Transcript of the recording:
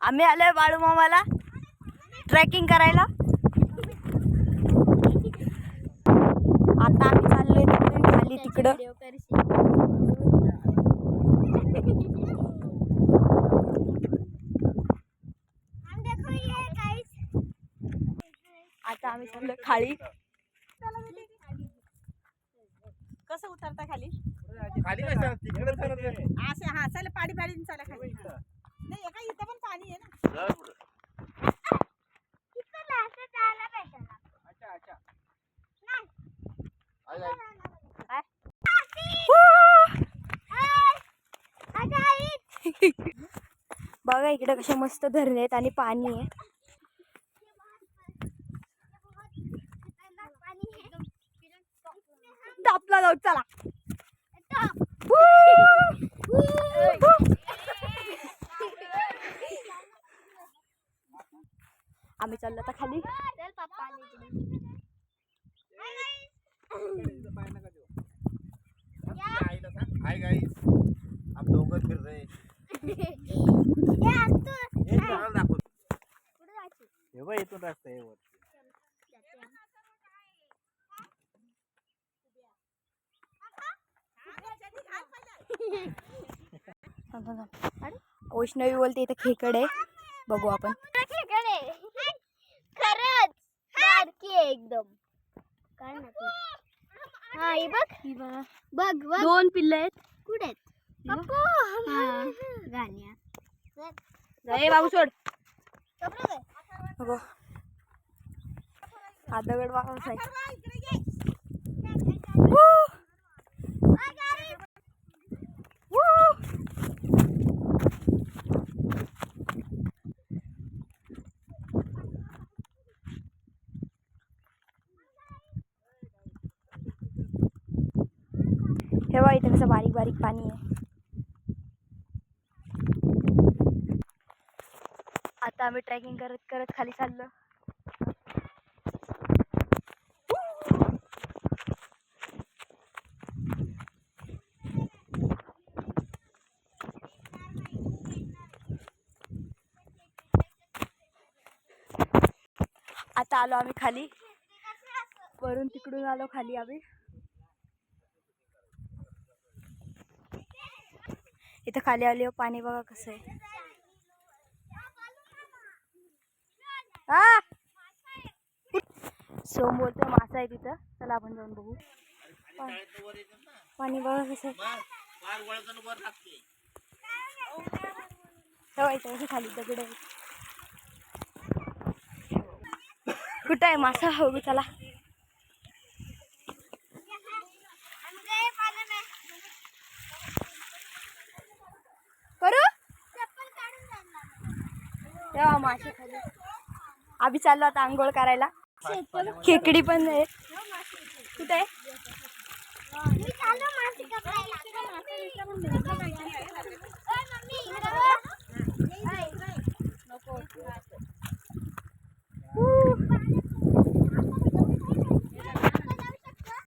आम्ही आलोय बाळू मामाला ट्रेकिंग करायला. आता आम्ही चाललोय तिकडून खाली तिकडं. आता आम्ही चाललोय खाली. कसं उतरता खाली? खाली काय तिकडे चालत नाही. असं हा चला पाडी पाडीने चला खाली. नाही एका इथं पण पाणी आहे ना. अच्छा अच्छा. बघा इकडे कसे मस्त धरणे आहेत आणि पाणी आहे. आपला जाऊ चला. आम्ही चाललो आता खाली. हाय गाईस, आप दोघं फिरतोय. हे बघ इथून रस्ता आहे वर. वैष्णवी बोलते इथे खेकड आहे. बघू आपण. खेकड आहे खरंच बारकी आहे एकदम. काय नाही. हा ही बघ बघ बघ 2 पिल्ले आहेत. कुठे आहेत पप्पू? गाण्या ए बाबू सोड. बघू हा दगड वाकवत आहे. हे बघा इथे कसं बारीक बारीक पाणी आहे. आता आम्ही ट्रेकिंग करत करत खाली चाललो. आता आलो आम्ही खाली. वरून तिकडून आलो खाली आम्ही. इथं खाली आले पाणी बघा कसं आहे. हा सोम बोलतोय मासा आहे तिथं. चला आपण जाऊन बघू. पाणी बघा कसं ठेवायचं कसं खाली दगड आहे. कुठं आहे मासा? बघू चला. करू तेव्हा मासे खाली. आम्ही चाललो आता आंघोळ करायला. खेकडी पण आहे. कुठे आहे?